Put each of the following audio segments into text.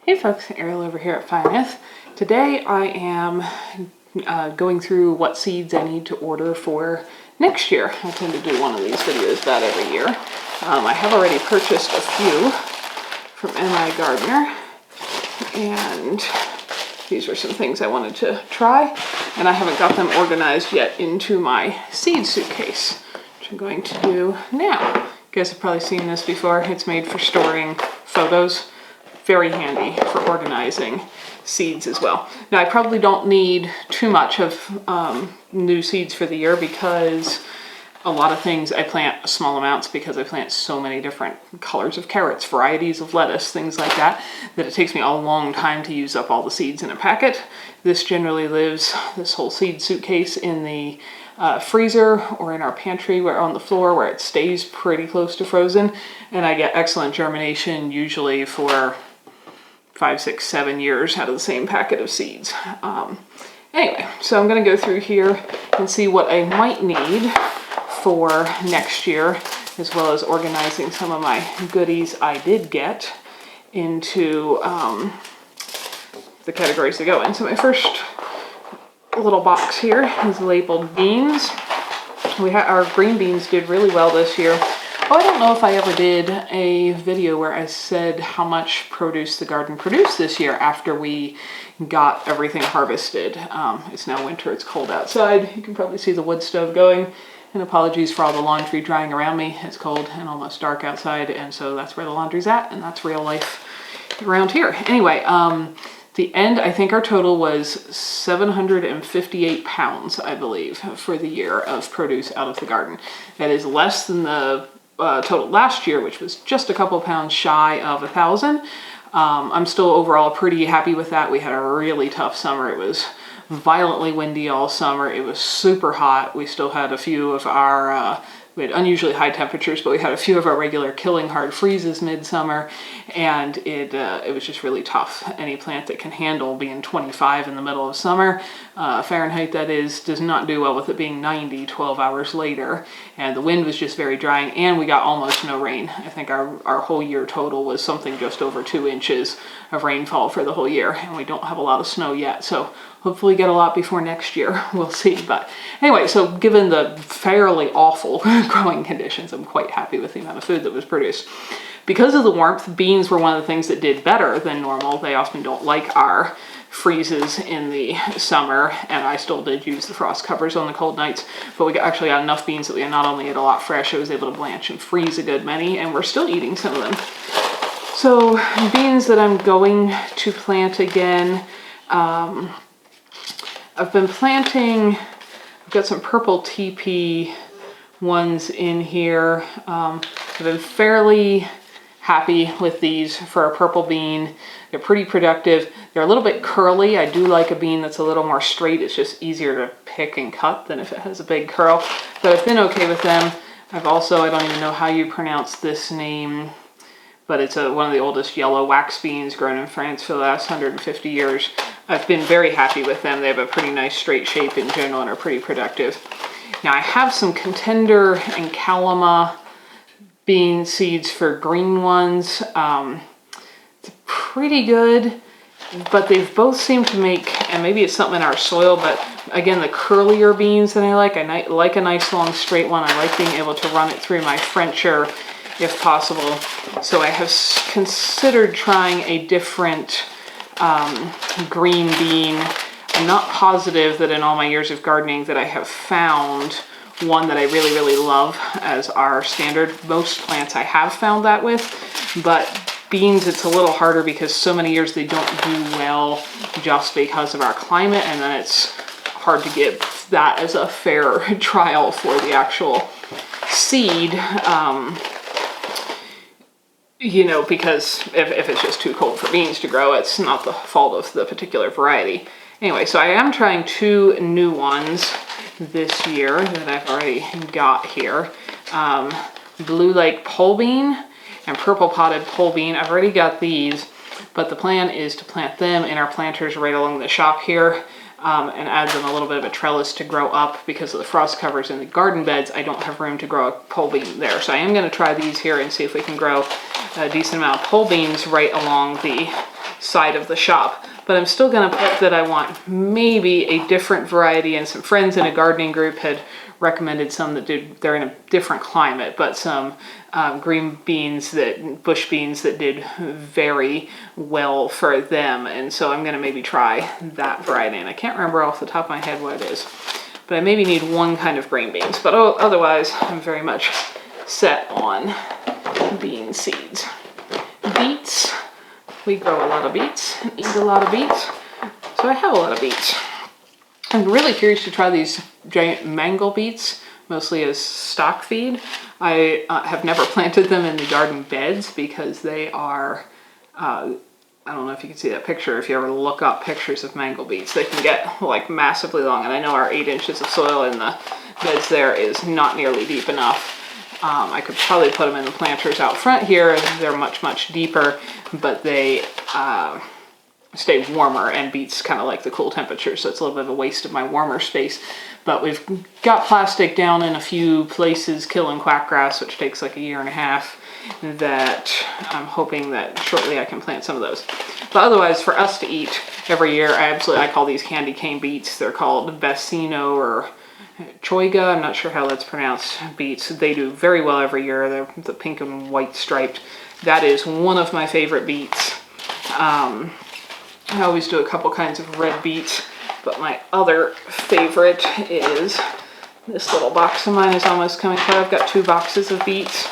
Hey folks, Ariel over here at Fineth. Today I am going through what seeds I need to order for next year. I tend to do one of these videos about every year. I have already purchased a few from MI Gardener, and these were some things I wanted to try, and I haven't got them organized yet into my seed suitcase, which I'm going to do now. You guys have probably seen this before. It's made for storing photos. Very handy for organizing seeds as well. Now I probably don't need too much of new seeds for the year because a lot of things I plant small amounts because I plant so many different colors of carrots, varieties of lettuce, things like that, that it takes me a long time to use up all the seeds in a packet. This generally lives, this whole seed suitcase, in the freezer or in our pantry where on the floor where it stays pretty close to frozen, and I get excellent germination usually for 5, 6, 7 years out of the same packet of seeds. Anyway, so I'm going to go through here and see what I might need for next year, as well as organizing some of my goodies I did get into the categories to go in. So my first little box here is labeled beans. Our green beans did really well this year. Oh, I don't know if I ever did a video where I said how much produce the garden produced this year after we got everything harvested. It's now winter, it's cold outside. You can probably see the wood stove going. And apologies for all the laundry drying around me. It's cold and almost dark outside, and so that's where the laundry's at, and that's real life around here. Anyway, the end, I think our total was 758 pounds, I believe, for the year of produce out of the garden. That is less than the total last year, which was just a couple pounds shy of 1,000. I'm still overall pretty happy with that. We had a really tough summer. It was violently windy all summer. It was super hot. We still had a few of our we had unusually high temperatures, but we had a few of our regular killing hard freezes midsummer, and it was just really tough. Any plant that can handle being 25 in the middle of summer, Fahrenheit that is, does not do well with it being 90 12 hours later. And the wind was just very drying, and we got almost no rain. I think our whole year total was something just over 2 inches of rainfall for the whole year, and we don't have a lot of snow yet, so hopefully get a lot before next year. We'll see. But anyway, so given the fairly awful growing conditions, I'm quite happy with the amount of food that was produced. Because of the warmth, beans were one of the things that did better than normal. They often don't like our freezes in the summer, and I still did use the frost covers on the cold nights, but we actually got enough beans that we not only ate a lot fresh, I was able to blanch and freeze a good many, and we're still eating some of them. So beans that I'm going to plant again, I've been planting, I've got some purple TP ones in here. I've been fairly happy with these for a purple bean. They're pretty productive. They're a little bit curly. I do like a bean that's a little more straight. It's just easier to pick and cut than if it has a big curl. But I've been okay with them. I've also, I don't even know how you pronounce this name, but it's one of the oldest yellow wax beans grown in France for the last 150 years. I've been very happy with them. They have a pretty nice straight shape in general and are pretty productive. Now I have some Contender and Kalama bean seeds for green ones. It's pretty good, but they've both seemed to make, and maybe it's something in our soil, but again, the curlier beans that I like a nice long straight one. I like being able to run it through my Frencher if possible. So I have considered trying a different green bean. I'm not positive that in all my years of gardening that I have found one that I really, really love as our standard. Most plants I have found that with, but beans it's a little harder because so many years they don't do well just because of our climate, and then it's hard to give that as a fair trial for the actual seed. You know, because if it's just too cold for beans to grow, it's not the fault of the particular variety. Anyway, so I am trying 2 new ones this year that I've already got here. Blue Lake pole bean and purple potted pole bean. I've already got these, but the plan is to plant them in our planters right along the shop here. And add them a little bit of a trellis to grow up because of the frost covers in the garden beds. I don't have room to grow a pole bean there. So I am going to try these here and see if we can grow a decent amount of pole beans right along the side of the shop. But I'm still gonna put that I want maybe a different variety, and some friends in a gardening group had recommended some that they're in a different climate, but some green beans, bush beans that did very well for them. And so I'm gonna maybe try that variety. And I can't remember off the top of my head what it is, but I maybe need one kind of green beans. But otherwise, I'm very much set on bean seeds. Beets, we grow a lot of beets and eat a lot of beets, so I have a lot of beets. I'm really curious to try these giant mango beets, mostly as stock feed. I have never planted them in the garden beds because they are, I don't know if you can see that picture. If you ever look up pictures of mango beets, they can get like massively long. And I know our 8 inches of soil in the beds there is not nearly deep enough. I could probably put them in the planters out front here. They're much, much deeper, but they stay warmer, and beets kind of like the cool temperature, so it's a little bit of a waste of my warmer space. But we've got plastic down in a few places killing quackgrass, which takes like 1.5 years, that I'm hoping that shortly I can plant some of those. But otherwise, for us to eat every year, I call these candy cane beets. They're called Vecino or Choiga, I'm not sure how that's pronounced, beets. They do very well every year. They're the pink and white striped. That is one of my favorite beets. I always do a couple kinds of red beets, but my other favorite is this little box of mine is almost coming apart. I've got 2 boxes of beets.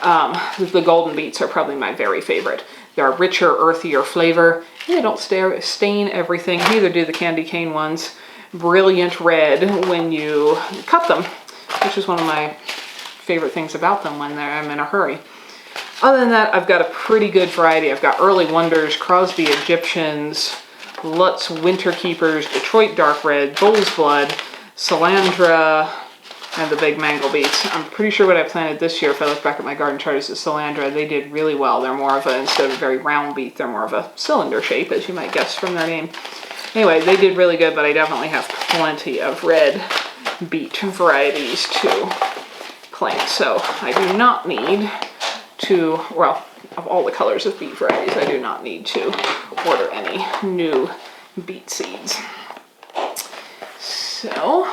The golden beets are probably my very favorite. They're a richer, earthier flavor. They don't stain everything. Neither do the candy cane ones. Brilliant red when you cut them, which is one of my favorite things about them when I'm in a hurry. Other than that, I've got a pretty good variety. I've got Early Wonders, Crosby Egyptians, Lutz Winter Keepers, Detroit Dark Red, Bull's Blood, Salandra, and the big mango beets. I'm pretty sure what I planted this year, if I look back at my garden chart, is the Salandra. They did really well. They're more of instead of a very round beet, they're more of a cylinder shape, as you might guess from their name. Anyway, they did really good, but I definitely have plenty of red beet varieties to plant. So I do not need to, well, of all the colors of beet varieties, I do not need to order any new beet seeds. So,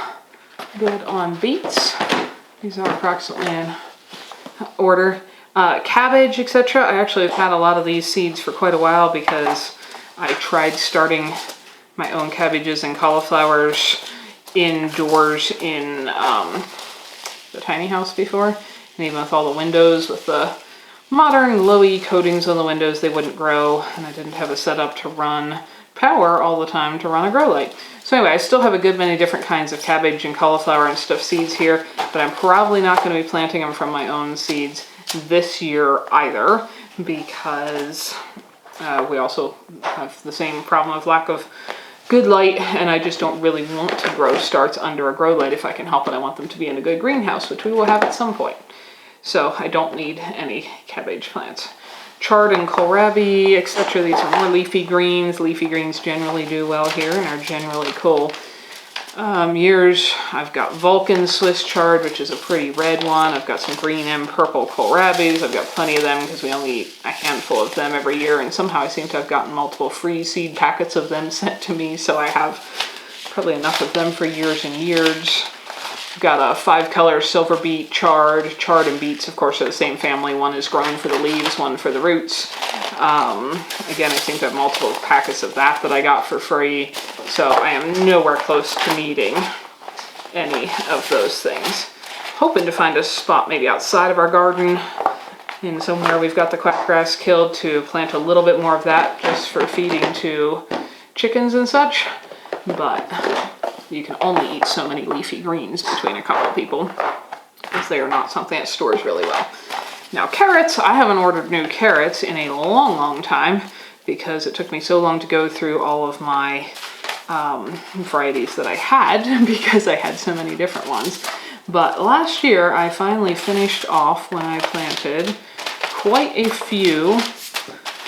good on beets. These are approximately in order. Cabbage, etc. I actually have had a lot of these seeds for quite a while because I tried starting my own cabbages and cauliflowers indoors in the tiny house before. And even with all the windows, with the modern low-E coatings on the windows, they wouldn't grow, and I didn't have a setup to run power all the time to run a grow light. So anyway, I still have a good many different kinds of cabbage and cauliflower and stuff seeds here, but I'm probably not going to be planting them from my own seeds this year either, because we also have the same problem of lack of good light, and I just don't really want to grow starts under a grow light if I can help it. I want them to be in a good greenhouse, which we will have at some point. So I don't need any cabbage plants. Chard and kohlrabi, etc. These are more leafy greens. Leafy greens generally do well here and are generally cool. I've got Vulcan Swiss chard, which is a pretty red one. I've got some green and purple kohlrabis. I've got plenty of them because we only eat a handful of them every year, and somehow I seem to have gotten multiple free seed packets of them sent to me, so I have probably enough of them for years and years. I've got a 5-color silver beet chard. Chard and beets, of course, are the same family. One is grown for the leaves, one for the roots. Again, I seem to have multiple packets of that I got for free. So I am nowhere close to needing any of those things. Hoping to find a spot maybe outside of our garden in somewhere we've got the quackgrass killed to plant a little bit more of that just for feeding to chickens and such. But you can only eat so many leafy greens between a couple of people because they are not something that stores really well. Now carrots, I haven't ordered new carrots in a long, long time because it took me so long to go through all of my varieties that I had because I had so many different ones. But last year I finally finished off when I planted quite a few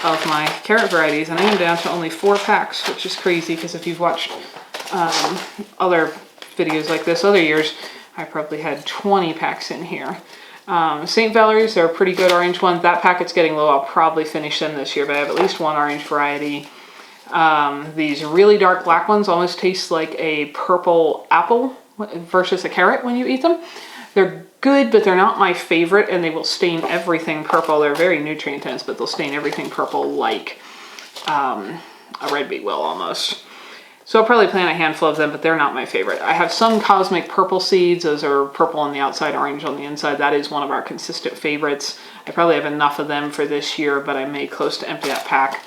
of my carrot varieties, and I am down to only 4 packs, which is crazy because if you've watched other videos like this other years, I probably had 20 packs in here. St. Valerie's, they're a pretty good orange one. That packet's getting low. I'll probably finish them this year, but I have at least one orange variety. These really dark black ones almost taste like a purple apple versus a carrot when you eat them. They're good, but they're not my favorite, and they will stain everything purple. They're very nutrient dense, but they'll stain everything purple like a red beet will almost. So I'll probably plant a handful of them, but they're not my favorite. I have some cosmic purple seeds. Those are purple on the outside, orange on the inside. That is one of our consistent favorites. I probably have enough of them for this year, but I may close to empty that pack.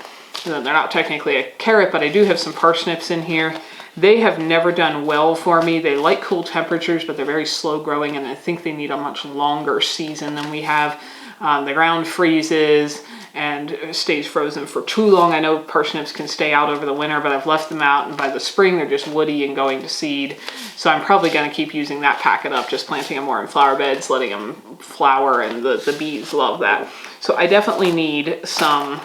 And then they're not technically a carrot, but I do have some parsnips in here. They have never done well for me. They like cool temperatures, but they're very slow growing, and I think they need a much longer season than we have. The ground freezes and stays frozen for too long. I know parsnips can stay out over the winter, but I've left them out, and by the spring they're just woody and going to seed. So I'm probably going to keep using that packet up, just planting them more in flower beds, letting them flower, and the bees love that. So I definitely need some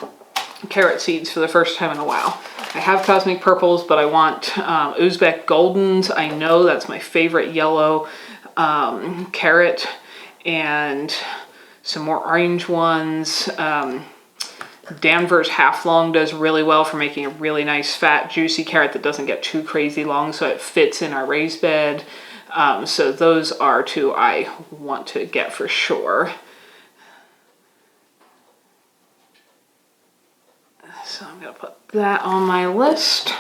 carrot seeds for the first time in a while. I have cosmic purples, but I want Uzbek goldens. I know that's my favorite yellow carrot, and some more orange ones. Danvers half long does really well for making a really nice fat juicy carrot that doesn't get too crazy long, so it fits in our raised bed. So those are two I want to get for sure. So I'm going to put that on my list.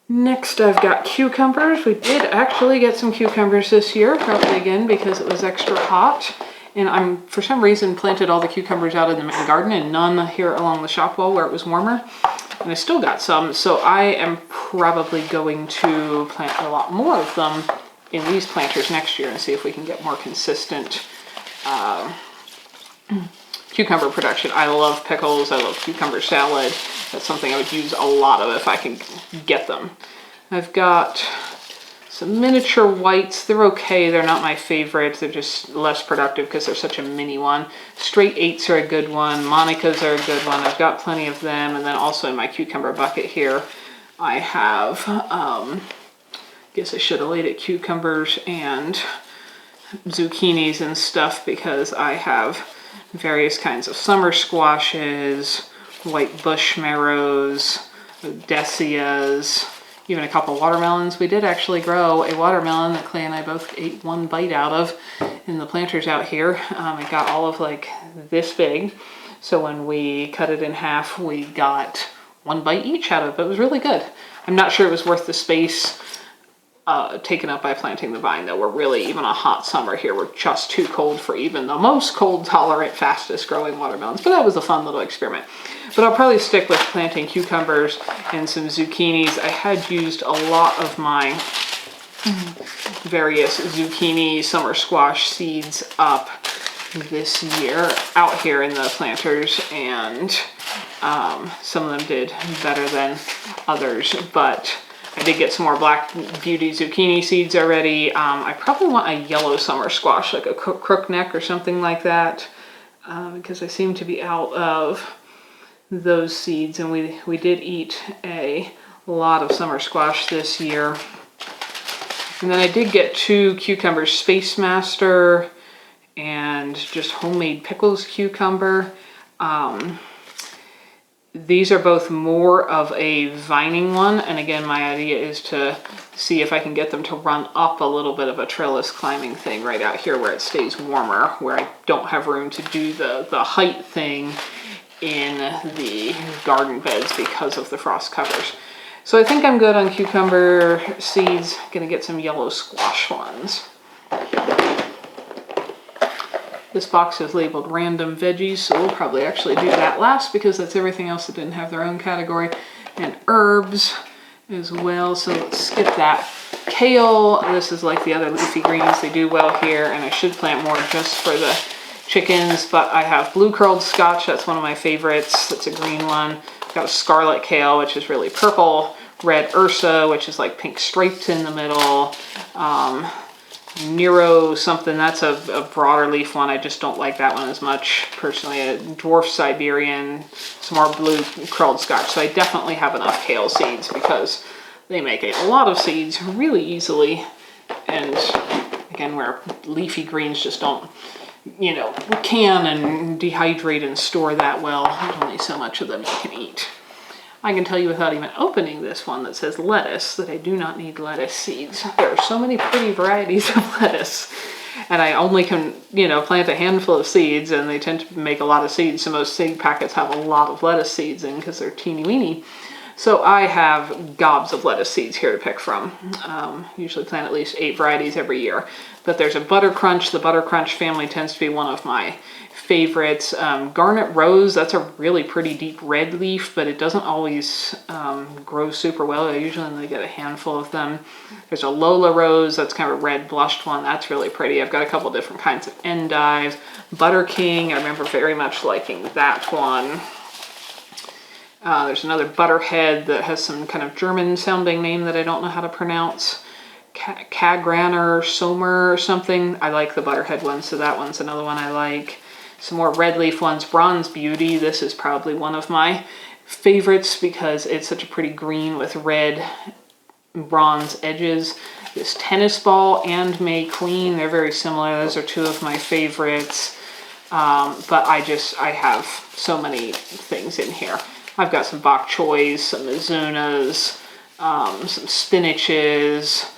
Next I've got cucumbers. We did actually get some cucumbers this year, probably again because it was extra hot. And I'm, for some reason, planted all the cucumbers out in the main garden and none here along the shop wall where it was warmer. And I still got some, so I am probably going to plant a lot more of them in these planters next year and see if we can get more consistent cucumber production. I love pickles. I love cucumber salad. That's something I would use a lot of if I can get them. I've got some miniature whites. They're okay. They're not my favorite. They're just less productive because they're such a mini one. Straight 8s are a good one. Monicas are a good one. I've got plenty of them. And then also in my cucumber bucket here, I have, guess I should have laid it cucumbers and zucchinis and stuff because I have various kinds of summer squashes, white bush marrows, decias, even a couple watermelons. We did actually grow a watermelon that Clay and I both ate one bite out of in the planters out here. It got all of like this big. So when we cut it in half, we got one bite each out of it. But it was really good. I'm not sure it was worth the space taken up by planting the vine, though. We're really, even a hot summer here, we're just too cold for even the most cold tolerant, fastest growing watermelons. But that was a fun little experiment. But I'll probably stick with planting cucumbers and some zucchinis. I had used a lot of my various zucchini summer squash seeds up this year out here in the planters, and some of them did better than others, but I did get some more Black Beauty zucchini seeds already. I probably want a yellow summer squash, like a crookneck or something like that, because I seem to be out of those seeds, and we did eat a lot of summer squash this year. And then I did get 2 cucumbers, Space Master and just homemade pickles cucumber. These are both more of a vining one, and again my idea is to see if I can get them to run up a little bit of a trellis climbing thing right out here where it stays warmer, where I don't have room to do the height thing in the garden beds because of the frost covers. So I think I'm good on cucumber seeds. Gonna get some yellow squash ones. This box is labeled random veggies, so we'll probably actually do that last because that's everything else that didn't have their own category. And herbs as well, so let's skip that. Kale, this is like the other leafy greens. They do well here, and I should plant more just for the chickens, but I have blue curled scotch. That's one of my favorites. That's a green one. I've got a scarlet kale, which is really purple. Red ursa, which is like pink striped in the middle. Nero something, that's a broader leaf one. I just don't like that one as much personally. A dwarf Siberian, some more blue curled scotch. So I definitely have enough kale seeds because they make a lot of seeds really easily, and again, where leafy greens just don't, you know, can and dehydrate and store that well. There's only so much of them you can eat. I can tell you without even opening this one that says lettuce that I do not need lettuce seeds. There are so many pretty varieties of lettuce, and I only can, you know, plant a handful of seeds, and they tend to make a lot of seeds, so most seed packets have a lot of lettuce seeds in because they're teeny weeny. So I have gobs of lettuce seeds here to pick from. Usually plant at least 8 varieties every year. But there's a butter crunch. The butter crunch family tends to be one of my favorites. Garnet rose, that's a really pretty deep red leaf, but it doesn't always grow super well. I usually only get a handful of them. There's a Lola rose, that's kind of a red blushed one. That's really pretty. I've got a couple different kinds of endive. Butter king, I remember very much liking that one. There's another butterhead that has some kind of German sounding name that I don't know how to pronounce. Kagran Sommer or something. I like the butterhead one, so that one's another one I like. Some more red leaf ones. Bronze Beauty. This is probably one of my favorites because it's such a pretty green with red bronze edges. This Tennis Ball and May Queen. They're very similar. Those are 2 of my favorites. But I have so many things in here. I've got some bok choys, some mizunas, some spinaches,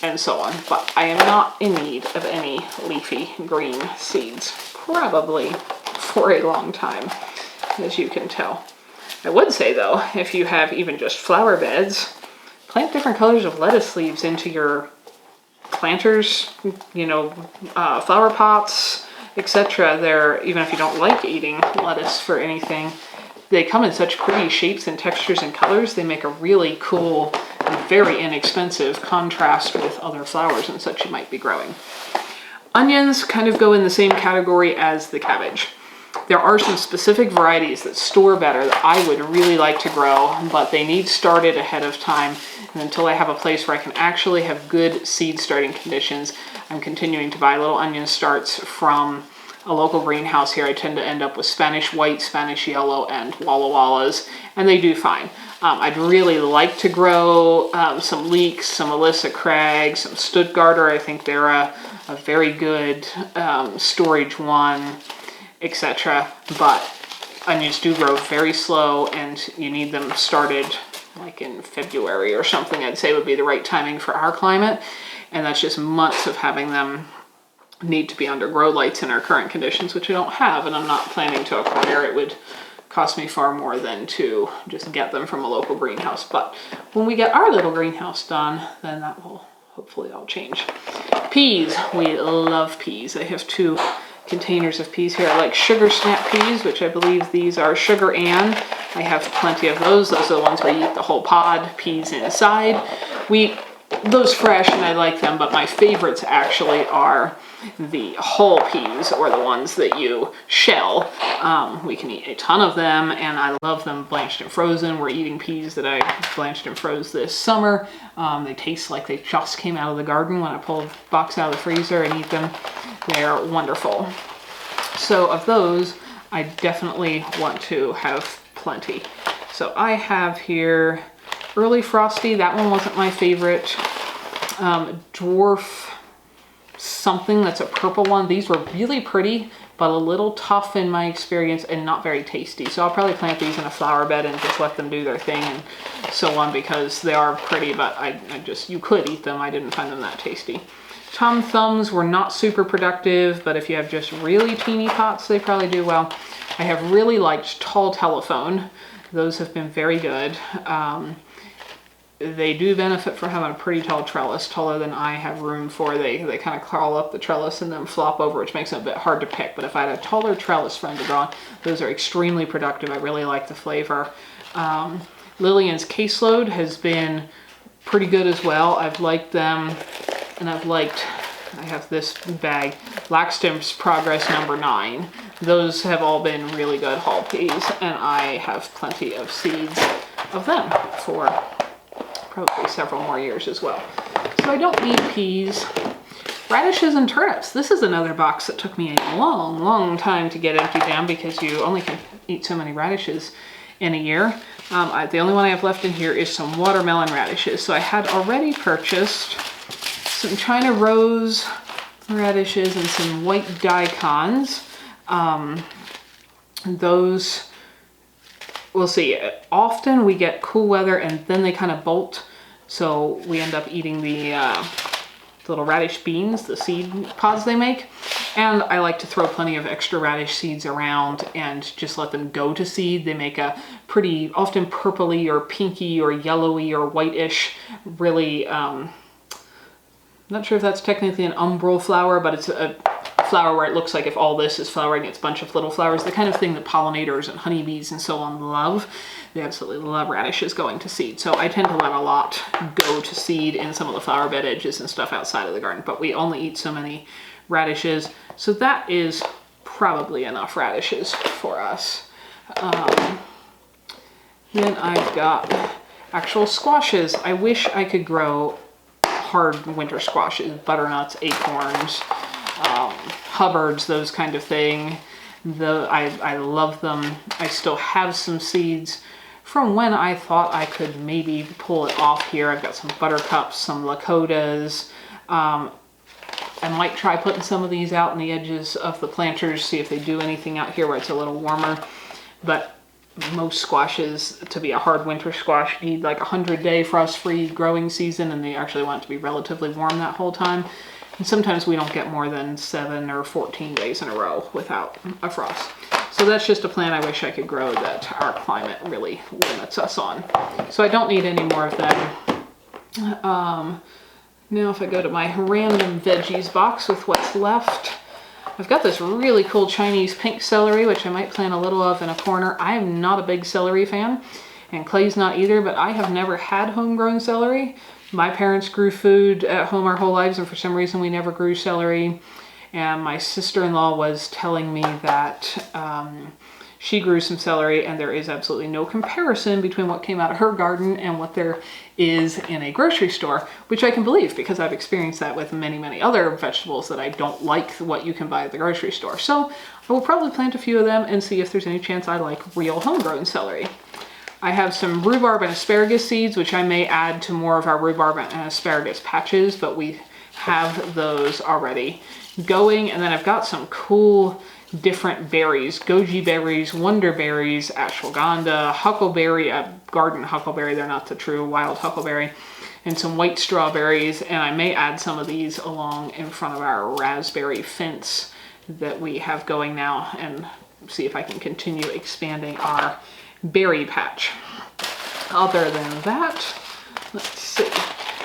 and so on. But I am not in need of any leafy green seeds, probably for a long time, as you can tell. I would say, though, if you have even just flower beds, plant different colors of lettuce leaves into your planters, you know, flower pots, etc. They're, even if you don't like eating lettuce for anything, they come in such pretty shapes and textures and colors. They make a really cool and very inexpensive contrast with other flowers and such you might be growing. Onions kind of go in the same category as the cabbage. There are some specific varieties that store better that I would really like to grow, but they need started ahead of time. And until I have a place where I can actually have good seed starting conditions, I'm continuing to buy little onion starts from a local greenhouse here. I tend to end up with Spanish white, Spanish yellow, and Walla Wallas, and they do fine. I'd really like to grow some leeks, some Alyssa Craig, some Stuttgarter. I think they're a very good storage one, etc. But onions do grow very slow, and you need them started like in February or something. I'd say would be the right timing for our climate, and that's just months of having them need to be under grow lights in our current conditions, which I don't have, and I'm not planning to acquire. It would cost me far more than to just get them from a local greenhouse. But when we get our little greenhouse done, then that will hopefully all change. Peas. We love peas. I have 2 containers of peas here. I like sugar snap peas, which I believe these are Sugar Ann. I have plenty of those. Those are the ones where you eat the whole pod, peas inside. We eat those fresh and I like them, but my favorites actually are the whole peas, or the ones that you shell. We can eat a ton of them, and I love them blanched and frozen. We're eating peas that I blanched and froze this summer. They taste like they just came out of the garden when I pull a box out of the freezer and eat them. They're wonderful. So of those, I definitely want to have plenty. So I have here Early Frosty. That one wasn't my favorite. Dwarf something, that's a purple one. These were really pretty, but a little tough in my experience and not very tasty. So I'll probably plant these in a flower bed and just let them do their thing and so on, because they are pretty, but you could eat them. I didn't find them that tasty. Tom Thumbs were not super productive, but if you have just really teeny pots, they probably do well. I have really liked Tall Telephone. Those have been very good. They do benefit from having a pretty tall trellis, taller than I have room for. They kind of crawl up the trellis and then flop over, which makes them a bit hard to pick. But if I had a taller trellis for them to grow on, those are extremely productive. I really like the flavor. Lillian's Caseload has been pretty good as well. I've liked them, and I have this bag, Laxton's Progress number 9. Those have all been really good haul peas, and I have plenty of seeds of them for probably several more years as well. So I don't need peas. Radishes and turnips. This is another box that took me a long time to get emptied down, because you only can eat so many radishes in a year. The only one I have left in here is some watermelon radishes. So I had already purchased some China Rose radishes and some white daikons. Those, we'll see. Often we get cool weather and then they kind of bolt. So we end up eating the little radish beans, the seed pods they make. And I like to throw plenty of extra radish seeds around and just let them go to seed. They make a pretty, often purpley or pinky or yellowy or whitish, really, not sure if that's technically an umbral flower, but it's a flower where it looks like if all this is flowering, it's a bunch of little flowers, the kind of thing that pollinators and honeybees and so on love. They absolutely love radishes going to seed. So I tend to let a lot go to seed in some of the flower bed edges and stuff outside of the garden, but we only eat so many radishes. So that is probably enough radishes for us. Then I've got actual squashes. I wish I could grow hard winter squashes, butternuts, acorns, Hubbards, those kind of thing. I love them. I still have some seeds from when I thought I could maybe pull it off here. I've got some buttercups, some Lakotas. I might try putting some of these out in the edges of the planters, see if they do anything out here where it's a little warmer. But most squashes, to be a hard winter squash, need like 100-day frost-free growing season, and they actually want it to be relatively warm that whole time. And sometimes we don't get more than 7 or 14 days in a row without a frost. So that's just a plant I wish I could grow that our climate really limits us on. So I don't need any more of them. Now if I go to my random veggies box with what's left, I've got this really cool Chinese pink celery, which I might plant a little of in a corner. I am not a big celery fan, and Clay's not either, but I have never had homegrown celery. My parents grew food at home our whole lives, and for some reason we never grew celery. And my sister-in-law was telling me that she grew some celery, and there is absolutely no comparison between what came out of her garden and what there is in a grocery store, which I can believe because I've experienced that with many, many other vegetables that I don't like what you can buy at the grocery store. So I will probably plant a few of them and see if there's any chance I like real homegrown celery. I have some rhubarb and asparagus seeds, which I may add to more of our rhubarb and asparagus patches, but we have those already going. And then I've got some cool different berries, goji berries, wonder berries, ashwagandha, huckleberry, garden huckleberry, they're not the true wild huckleberry, and some white strawberries. And I may add some of these along in front of our raspberry fence that we have going now and see if I can continue expanding our berry patch. Other than that, let's see.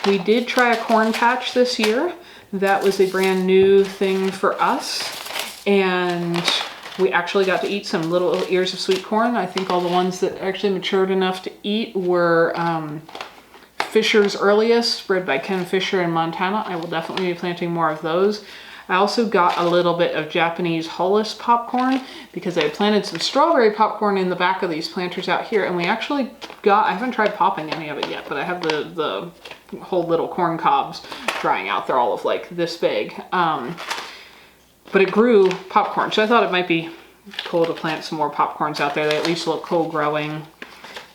We did try a corn patch this year. That was a brand new thing for us. And we actually got to eat some little ears of sweet corn. I think all the ones that actually matured enough to eat were Fisher's Earliest, bred by Ken Fisher in Montana. I will definitely be planting more of those. I also got a little bit of Japanese Hollis popcorn because I planted some strawberry popcorn in the back of these planters out here, and we actually got, I haven't tried popping any of it yet, but I have the whole little corn cobs drying out. They're all of like this big. But it grew popcorn, so I thought it might be cool to plant some more popcorns out there. They at least look cool growing.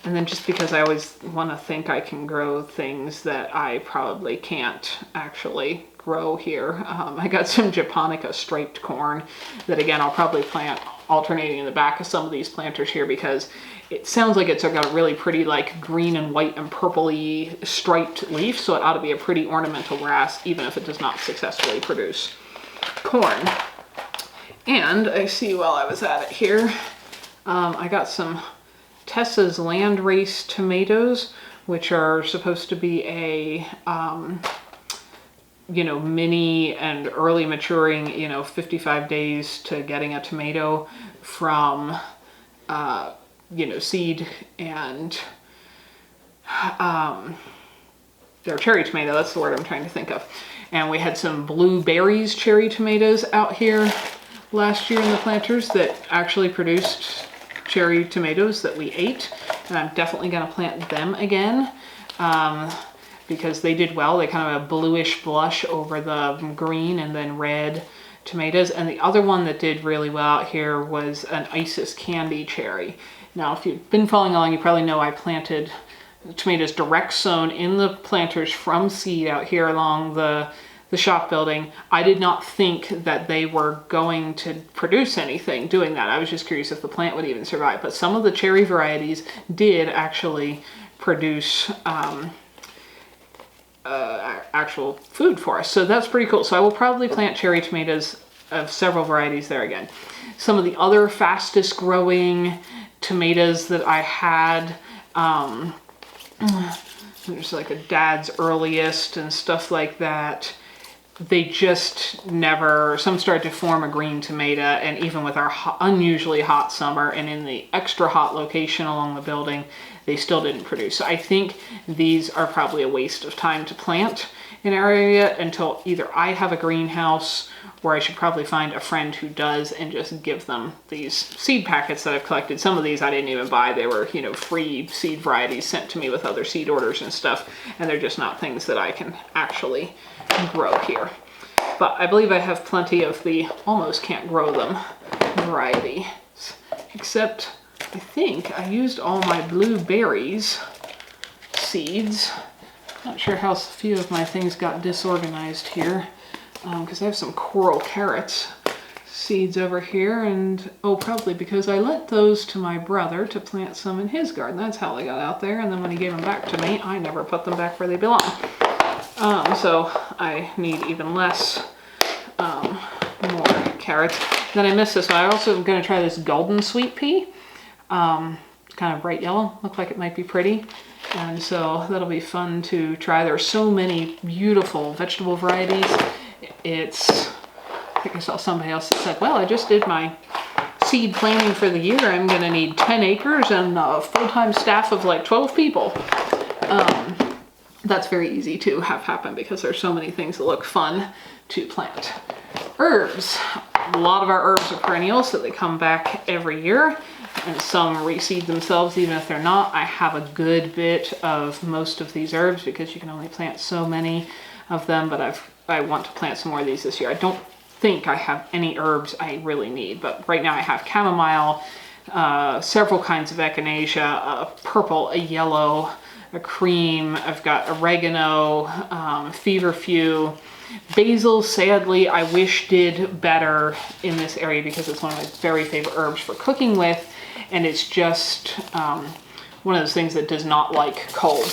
And then just because I always want to think I can grow things that I probably can't actually grow here. I got some japonica striped corn that, again, I'll probably plant alternating in the back of some of these planters here because it sounds like it's got a really pretty like green and white and purpley striped leaf, so it ought to be a pretty ornamental grass even if it does not successfully produce corn. And I see while I was at it here, I got some Tessa's Landrace tomatoes, which are supposed to be a mini and early maturing, 55 days to getting a tomato from seed, and they're cherry tomato, that's the word I'm trying to think of. And we had some blueberries cherry tomatoes out here last year in the planters that actually produced cherry tomatoes that we ate. And I'm definitely going to plant them again because they did well. They kind of a bluish blush over the green and then red tomatoes. And the other one that did really well out here was an Isis candy cherry. Now, if you've been following along, you probably know I planted tomatoes direct sown in the planters from seed out here along the the shop building. I did not think that they were going to produce anything doing that. I was just curious if the plant would even survive. But some of the cherry varieties did actually produce actual food for us. So that's pretty cool. So I will probably plant cherry tomatoes of several varieties there again. Some of the other fastest growing tomatoes that I had, there's like a Dad's Earliest and stuff like that. They just never, some started to form a green tomato, and even with our unusually hot summer and in the extra hot location along the building, they still didn't produce. So I think these are probably a waste of time to plant in our area until either I have a greenhouse, or I should probably find a friend who does and just give them these seed packets that I've collected. Some of these I didn't even buy. They were, you know, free seed varieties sent to me with other seed orders and stuff, and they're just not things that I can actually grow here. But I believe I have plenty of the almost can't grow them variety, except I think I used all my blueberries seeds. Not sure how a few of my things got disorganized here, because I have some coral carrots seeds over here, and oh, probably because I lent those to my brother to plant some in his garden. That's how they got out there, and then when he gave them back to me, I never put them back where they belong. So I need even less, more carrots. Then I missed this one. I also am going to try this golden sweet pea. Kind of bright yellow, look like it might be pretty. And so that'll be fun to try. There are so many beautiful vegetable varieties. I think I saw somebody else that said, well, I just did my seed planting for the year. I'm going to need 10 acres and a full-time staff of like 12 people. That's very easy to have happen because there's so many things that look fun to plant. Herbs. A lot of our herbs are perennials, so they come back every year. And some reseed themselves even if they're not. I have a good bit of most of these herbs because you can only plant so many of them, but I want to plant some more of these this year. I don't think I have any herbs I really need, but right now I have chamomile, several kinds of echinacea, a purple, a yellow, a cream. I've got oregano, feverfew. Basil, sadly, I wish did better in this area because it's one of my very favorite herbs for cooking with, and it's just one of those things that does not like cold.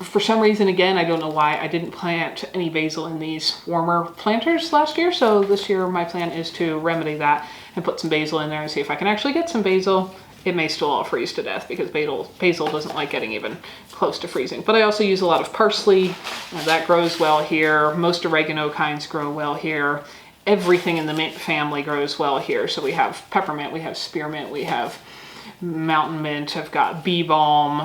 For some reason, again, I don't know why, I didn't plant any basil in these warmer planters last year, so this year my plan is to remedy that and put some basil in there and see if I can actually get some basil. It may still all freeze to death because basil doesn't like getting even close to freezing. But I also use a lot of parsley, and that grows well here. Most oregano kinds grow well here. Everything in the mint family grows well here. So we have peppermint, we have spearmint, we have mountain mint, I've got bee balm,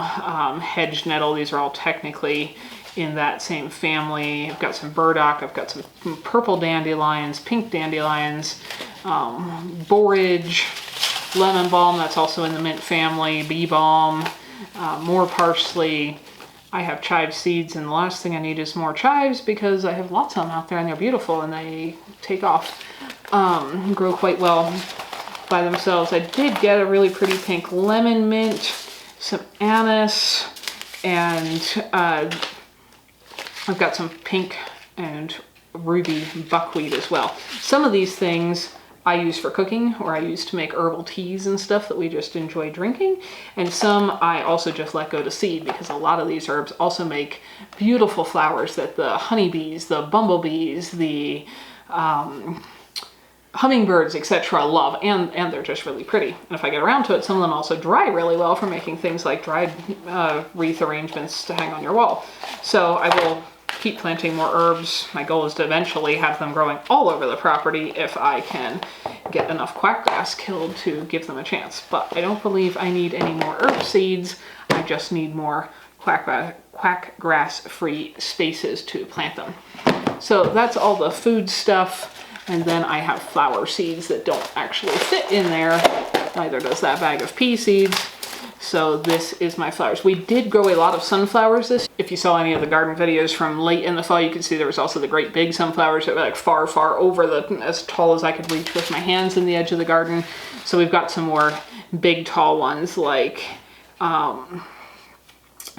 hedge nettle. These are all technically in that same family. I've got some burdock, I've got some purple dandelions, pink dandelions, borage, lemon balm, that's also in the mint family, bee balm, more parsley. I have chive seeds, and the last thing I need is more chives because I have lots of them out there and they're beautiful and they take off, grow quite well by themselves. I did get a really pretty pink lemon mint, some anise, and I've got some pink and ruby buckwheat as well. Some of these things I use for cooking, or I use to make herbal teas and stuff that we just enjoy drinking. And some I also just let go to seed because a lot of these herbs also make beautiful flowers that the honeybees, the bumblebees, the hummingbirds, etc. love, and they're just really pretty. And if I get around to it, some of them also dry really well for making things like dried wreath arrangements to hang on your wall. So I will keep planting more herbs. My goal is to eventually have them growing all over the property if I can get enough quackgrass killed to give them a chance. But I don't believe I need any more herb seeds. I just need more quackgrass-free spaces to plant them. So that's all the food stuff. And then I have flower seeds that don't actually fit in there. Neither does that bag of pea seeds. So this is my flowers. We did grow a lot of sunflowers this year. If you saw any of the garden videos from late in the fall, you can see there was also the great big sunflowers that were like far, far over as tall as I could reach with my hands in the edge of the garden. So we've got some more big, tall ones like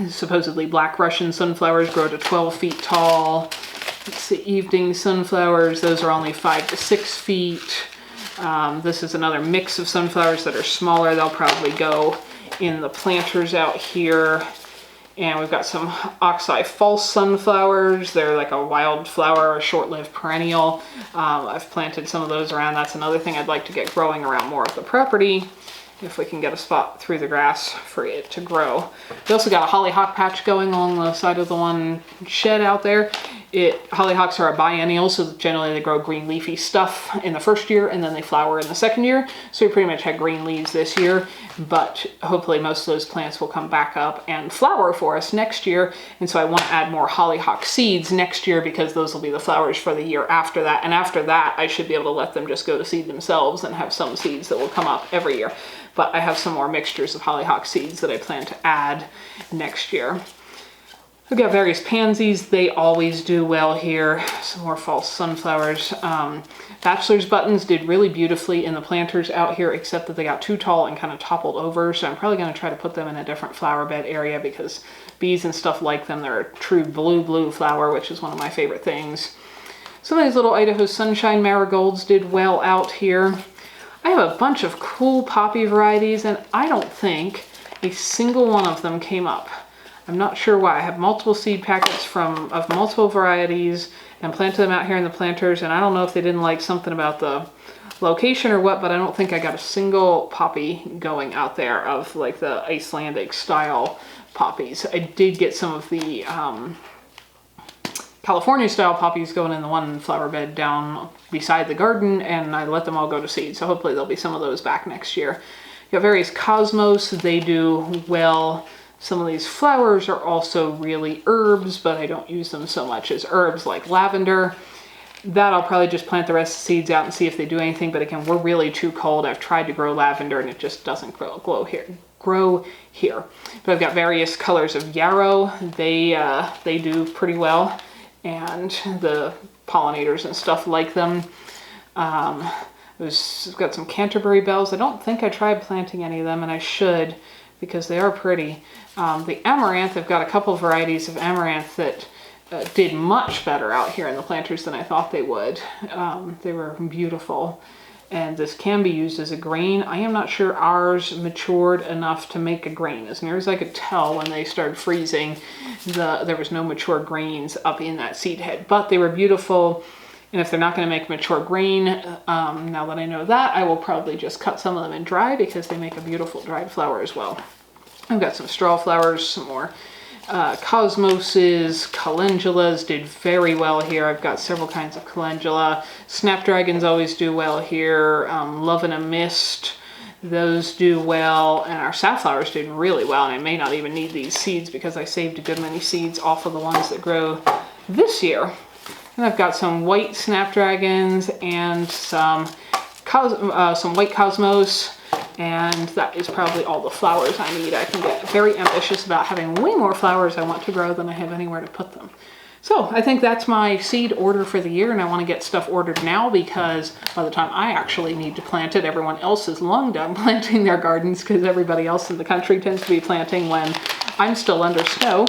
supposedly black Russian sunflowers grow to 12 feet tall. It's the evening sunflowers. Those are only 5 to 6 feet. This is another mix of sunflowers that are smaller. They'll probably go in the planters out here. And we've got some oxeye false sunflowers. They're like a wildflower, a short-lived perennial. I've planted some of those around. That's another thing I'd like to get growing around more of the property, if we can get a spot through the grass for it to grow. We also got a hollyhock patch going along the side of the one shed out there. Hollyhocks are a biennial, so generally they grow green leafy stuff in the first year and then they flower in the second year. So we pretty much had green leaves this year, but hopefully most of those plants will come back up and flower for us next year. And so I want to add more hollyhock seeds next year because those will be the flowers for the year after that. And after that, I should be able to let them just go to seed themselves and have some seeds that will come up every year. But I have some more mixtures of hollyhock seeds that I plan to add next year. We've got various pansies. They always do well here. Some more false sunflowers. Bachelor's buttons did really beautifully in the planters out here, except that they got too tall and kind of toppled over. So I'm probably going to try to put them in a different flower bed area because bees and stuff like them. They're a true blue flower, which is one of my favorite things. Some of these little Idaho Sunshine marigolds did well out here. I have a bunch of cool poppy varieties, and I don't think a single one of them came up. I'm not sure why. I have multiple seed packets of multiple varieties and planted them out here in the planters, and I don't know if they didn't like something about the location or what, but I don't think I got a single poppy going out there of like the Icelandic style poppies. I did get some of the California style poppies going in the one flower bed down beside the garden, and I let them all go to seed. So hopefully there'll be some of those back next year. You got various cosmos. They do well. Some of these flowers are also really herbs, but I don't use them so much as herbs, like lavender. That I'll probably just plant the rest of the seeds out and see if they do anything. But again, we're really too cold. I've tried to grow lavender and it just doesn't grow here. But I've got various colors of yarrow. They do pretty well, and the pollinators and stuff like them. I've got some Canterbury bells. I don't think I tried planting any of them, and I should, because they are pretty. The amaranth, I've got a couple varieties of amaranth that did much better out here in the planters than I thought they would. They were beautiful, and this can be used as a grain. I am not sure ours matured enough to make a grain. As near as I could tell, when they started freezing, there was no mature grains up in that seed head, but they were beautiful. And if they're not going to make mature grain, now that I know that, I will probably just cut some of them and dry because they make a beautiful dried flower as well. I've got some straw flowers, some more cosmoses, calendulas did very well here. I've got several kinds of calendula. Snapdragons always do well here. Love in a Mist, those do well. And our safflowers did really well. And I may not even need these seeds because I saved a good many seeds off of the ones that grow this year. And I've got some white snapdragons and some white cosmos, and that is probably all the flowers I need. I can get very ambitious about having way more flowers I want to grow than I have anywhere to put them. So I think that's my seed order for the year, and I want to get stuff ordered now because by the time I actually need to plant it, everyone else is long done planting their gardens because everybody else in the country tends to be planting when I'm still under snow.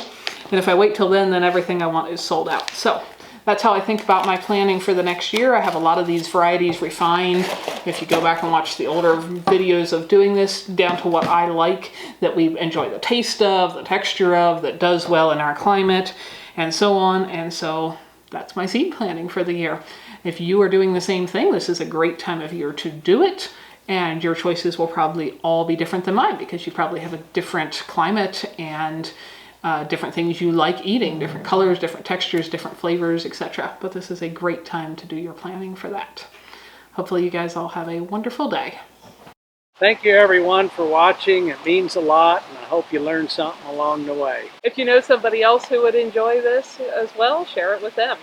And if I wait till then everything I want is sold out. So that's how I think about my planning for the next year. I have a lot of these varieties refined. If you go back and watch the older videos of doing this, down to what I like, that we enjoy the taste of, the texture of, that does well in our climate, and so on. And so that's my seed planning for the year. If you are doing the same thing, this is a great time of year to do it. And your choices will probably all be different than mine because you probably have a different climate and different things you like eating, different colors, different textures, different flavors, etc. But this is a great time to do your planning for that. Hopefully you guys all have a wonderful day. Thank you everyone for watching. It means a lot, and I hope you learned something along the way. If you know somebody else who would enjoy this as well, share it with them.